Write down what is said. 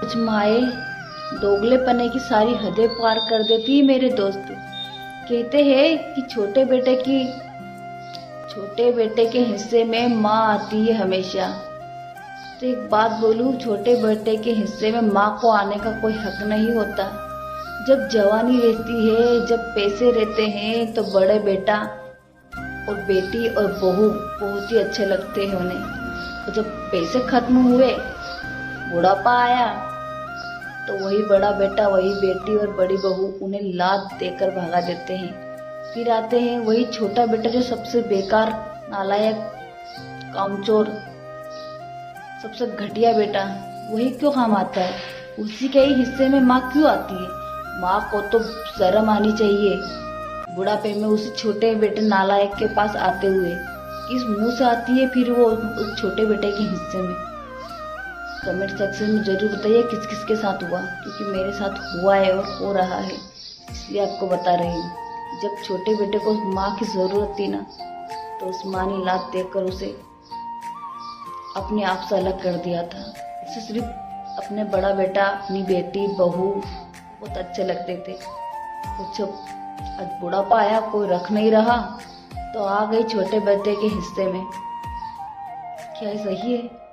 कुछ माए दोगलेपने की सारी हदें पार कर देती है मेरे दोस्त। कहते हैं कि छोटे बेटे के हिस्से में माँ आती है हमेशा। तो एक बात बोलूं, छोटे बेटे के हिस्से में माँ को आने का कोई हक नहीं होता। जब जवानी रहती है, जब पैसे रहते हैं, तो बड़े बेटा और बेटी और बहू बहुत ही अच्छे लगते हैं उन्हें। और जब पैसे खत्म हुए, बुढ़ापा आया, तो वही बड़ा बेटा, वही बेटी और बड़ी बहू उन्हें लात देकर भगा देते हैं। फिर आते हैं वही छोटा बेटा जो सबसे बेकार, नालायक, कामचोर, सबसे घटिया बेटा, वही क्यों काम आता है? उसी के ही हिस्से में माँ क्यों आती है? माँ को तो शर्म आनी चाहिए बुढ़ापे में उसी छोटे बेटे नालायक के पास आते हुए। किस मुंह से आती है फिर वो उस छोटे बेटे के हिस्से में? कमेंट सेक्शन में जरूर बताइए किस किस के साथ हुआ, क्योंकि मेरे साथ हुआ है और हो रहा है, इसलिए आपको बता रही हूँ। जब छोटे बेटे को माँ की जरूरत थी ना, तो उस माँ ने लात देकर उसे अपने आप से अलग कर दिया था। उसे सिर्फ अपने बड़ा बेटा, अपनी बेटी, बहू बहुत अच्छे लगते थे। तो जब आज बुढ़ापा आया, कोई रख नहीं रहा, तो आ गई छोटे बेटे के हिस्से में। क्या सही है?